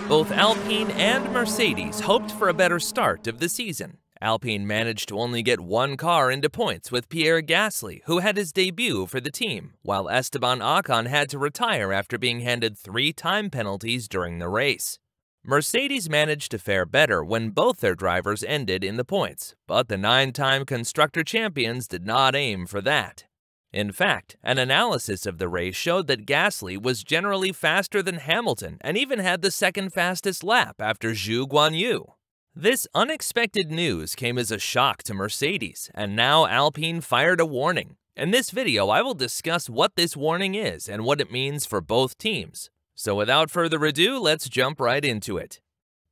Both Alpine and Mercedes hoped for a better start of the season. Alpine managed to only get one car into points with Pierre Gasly, who had his debut for the team, while Esteban Ocon had to retire after being handed 3 time penalties during the race. Mercedes managed to fare better when both their drivers ended in the points, but the 9-time constructor champions did not aim for that. In fact, an analysis of the race showed that Gasly was generally faster than Hamilton and even had the second fastest lap after Zhou Guanyu. This unexpected news came as a shock to Mercedes, and now Alpine fired a warning. In this video, I will discuss what this warning is and what it means for both teams. So without further ado, let's jump right into it.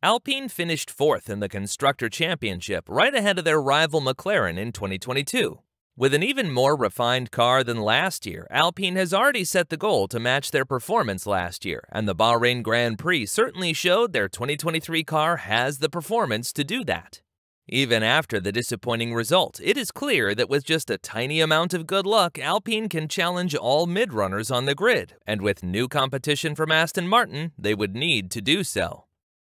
Alpine finished 4th in the Constructor Championship, right ahead of their rival McLaren in 2022. With an even more refined car than last year, Alpine has already set the goal to match their performance last year, and the Bahrain Grand Prix certainly showed their 2023 car has the performance to do that. Even after the disappointing result, it is clear that with just a tiny amount of good luck, Alpine can challenge all mid-runners on the grid, and with new competition from Aston Martin, they would need to do so.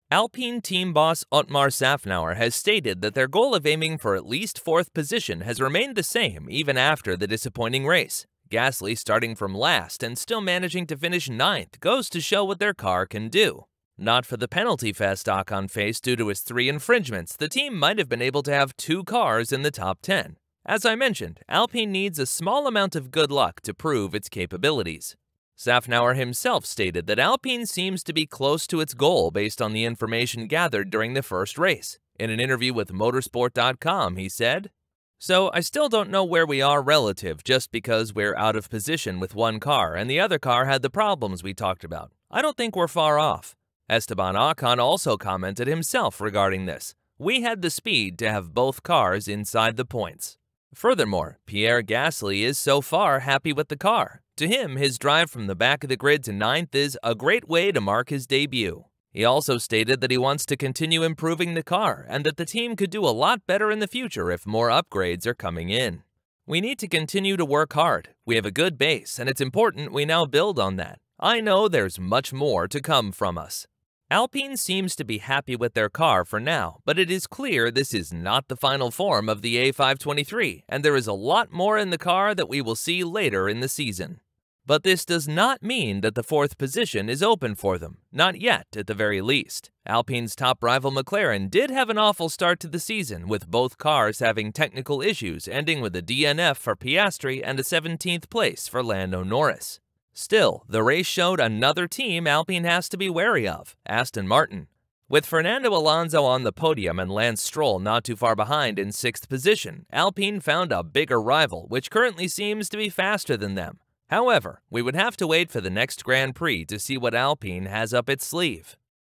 Alpine team boss Otmar Szafnauer has stated that their goal of aiming for at least 4th position has remained the same even after the disappointing race. Gasly starting from last and still managing to finish 9th goes to show what their car can do. Not for the penalty fest Ocon faced due to his 3 infringements, the team might have been able to have 2 cars in the top 10. As I mentioned, Alpine needs a small amount of good luck to prove its capabilities. Szafnauer himself stated that Alpine seems to be close to its goal based on the information gathered during the first race. In an interview with motorsport.com, he said, "So I still don't know where we are relative just because we're out of position with one car and the other car had the problems we talked about. I don't think we're far off." Esteban Ocon also commented himself regarding this. "We had the speed to have both cars inside the points." Furthermore, Pierre Gasly is so far happy with the car. To him, his drive from the back of the grid to 9th is a great way to mark his debut. He also stated that he wants to continue improving the car and that the team could do a lot better in the future if more upgrades are coming in. "We need to continue to work hard. We have a good base, and it's important we now build on that. I know there's much more to come from us." Alpine seems to be happy with their car for now, but it is clear this is not the final form of the A523, and there is a lot more in the car that we will see later in the season. But this does not mean that the 4th position is open for them, not yet at the very least. Alpine's top rival McLaren did have an awful start to the season, with both cars having technical issues, ending with a DNF for Piastri and a 17th place for Lando Norris. Still, the race showed another team Alpine has to be wary of, Aston Martin. With Fernando Alonso on the podium and Lance Stroll not too far behind in 6th position, Alpine found a bigger rival, which currently seems to be faster than them. However, we would have to wait for the next Grand Prix to see what Alpine has up its sleeve.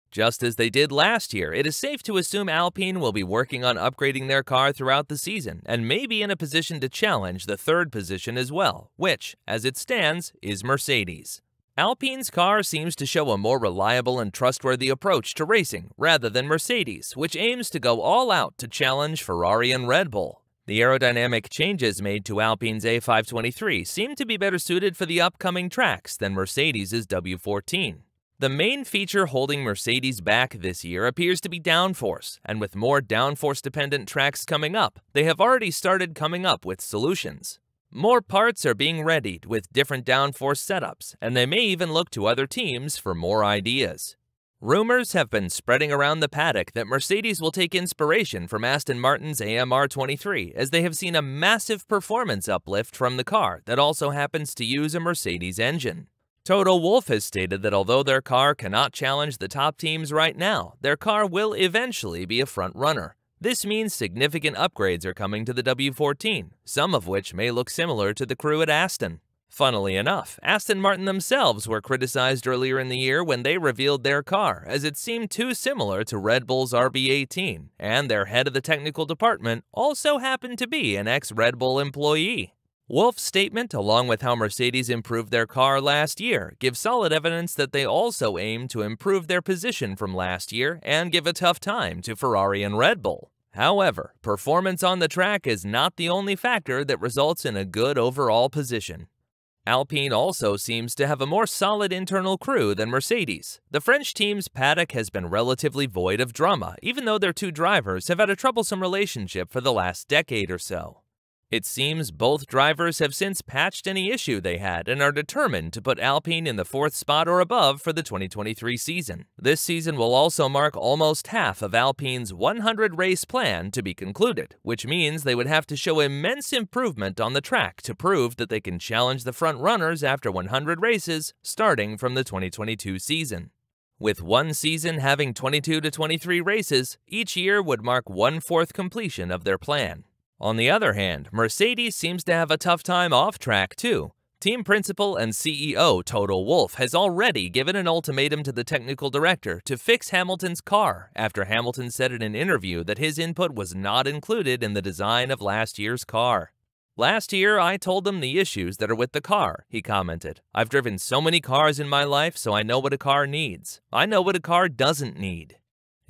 Just as they did last year, it is safe to assume Alpine will be working on upgrading their car throughout the season and may be in a position to challenge the 3rd position as well, which, as it stands, is Mercedes. Alpine's car seems to show a more reliable and trustworthy approach to racing rather than Mercedes, which aims to go all out to challenge Ferrari and Red Bull. The aerodynamic changes made to Alpine's A523 seem to be better suited for the upcoming tracks than Mercedes' W14. The main feature holding Mercedes back this year appears to be downforce, and with more downforce-dependent tracks coming up, they have already started coming up with solutions. More parts are being readied with different downforce setups, and they may even look to other teams for more ideas. Rumors have been spreading around the paddock that Mercedes will take inspiration from Aston Martin's AMR23, as they have seen a massive performance uplift from the car that also happens to use a Mercedes engine. Toto Wolff has stated that although their car cannot challenge the top teams right now, their car will eventually be a front runner. This means significant upgrades are coming to the W14, some of which may look similar to the crew at Aston. Funnily enough, Aston Martin themselves were criticized earlier in the year when they revealed their car, as it seemed too similar to Red Bull's RB18, and their head of the technical department also happened to be an ex-Red Bull employee. Wolff's statement, along with how Mercedes improved their car last year, gives solid evidence that they also aim to improve their position from last year and give a tough time to Ferrari and Red Bull. However, performance on the track is not the only factor that results in a good overall position. Alpine also seems to have a more solid internal crew than Mercedes. The French team's paddock has been relatively void of drama, even though their two drivers have had a troublesome relationship for the last decade or so. It seems both drivers have since patched any issue they had and are determined to put Alpine in the 4th spot or above for the 2023 season. This season will also mark almost half of Alpine's 100-race plan to be concluded, which means they would have to show immense improvement on the track to prove that they can challenge the front runners after 100 races starting from the 2022 season. With one season having 22 to 23 races, each year would mark 1/4 completion of their plan. On the other hand, Mercedes seems to have a tough time off track too. Team principal and CEO Toto Wolff has already given an ultimatum to the technical director to fix Hamilton's car after Hamilton said in an interview that his input was not included in the design of last year's car. "Last year, I told them the issues that are with the car," he commented. "I've driven so many cars in my life, so I know what a car needs. I know what a car doesn't need."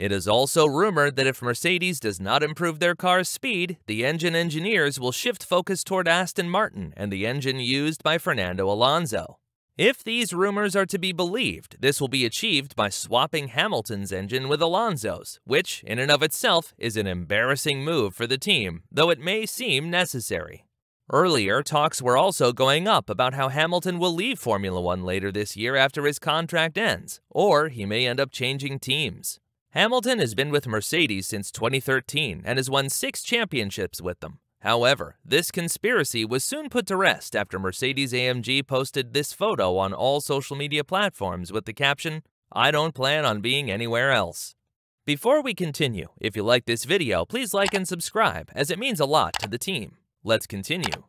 It is also rumored that if Mercedes does not improve their car's speed, the engine engineers will shift focus toward Aston Martin and the engine used by Fernando Alonso. If these rumors are to be believed, this will be achieved by swapping Hamilton's engine with Alonso's, which, in and of itself, is an embarrassing move for the team, though it may seem necessary. Earlier, talks were also going up about how Hamilton will leave Formula One later this year after his contract ends, or he may end up changing teams. Hamilton has been with Mercedes since 2013 and has won 6 championships with them. However, this conspiracy was soon put to rest after Mercedes-AMG posted this photo on all social media platforms with the caption, "I don't plan on being anywhere else." Before we continue, if you like this video, please like and subscribe, as it means a lot to the team. Let's continue.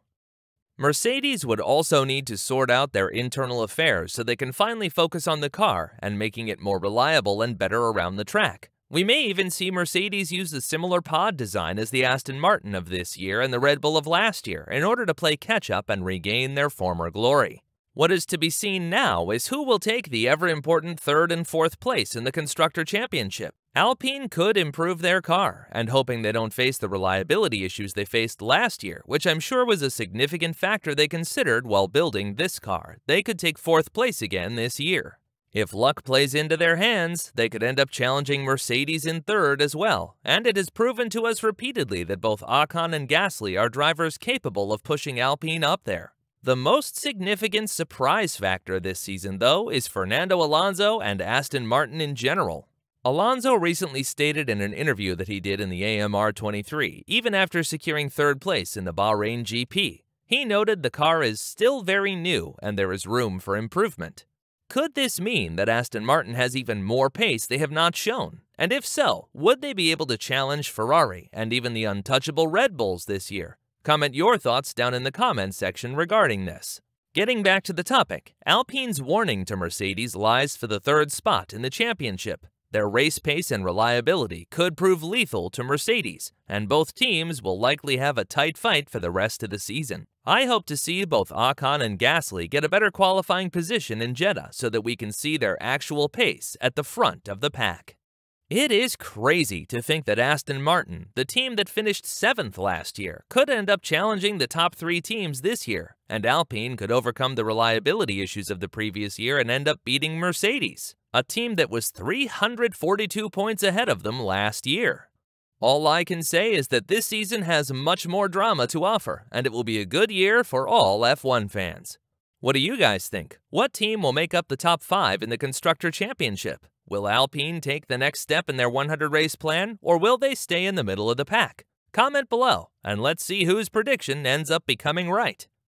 Mercedes would also need to sort out their internal affairs so they can finally focus on the car and making it more reliable and better around the track. We may even see Mercedes use a similar pod design as the Aston Martin of this year and the Red Bull of last year in order to play catch-up and regain their former glory. What is to be seen now is who will take the ever-important 3rd and 4th place in the Constructor Championship. Alpine could improve their car, and hoping they don't face the reliability issues they faced last year, which I'm sure was a significant factor they considered while building this car, they could take 4th place again this year. If luck plays into their hands, they could end up challenging Mercedes in 3rd as well, and it has proven to us repeatedly that both Ocon and Gasly are drivers capable of pushing Alpine up there. The most significant surprise factor this season, though, is Fernando Alonso and Aston Martin in general. Alonso recently stated in an interview that he did in the AMR 23, even after securing 3rd place in the Bahrain GP. He noted the car is still very new and there is room for improvement. Could this mean that Aston Martin has even more pace they have not shown? And if so, would they be able to challenge Ferrari and even the untouchable Red Bulls this year? Comment your thoughts down in the comments section regarding this. Getting back to the topic, Alpine's warning to Mercedes lies for the 3rd spot in the championship. Their race pace and reliability could prove lethal to Mercedes, and both teams will likely have a tight fight for the rest of the season. I hope to see both Ocon and Gasly get a better qualifying position in Jeddah so that we can see their actual pace at the front of the pack. It is crazy to think that Aston Martin, the team that finished 7th last year, could end up challenging the top 3 teams this year, and Alpine could overcome the reliability issues of the previous year and end up beating Mercedes, a team that was 342 points ahead of them last year. All I can say is that this season has much more drama to offer, and it will be a good year for all F1 fans. What do you guys think? What team will make up the top 5 in the Constructor Championship? Will Alpine take the next step in their 100-race plan, or will they stay in the middle of the pack? Comment below, and let's see whose prediction ends up becoming right.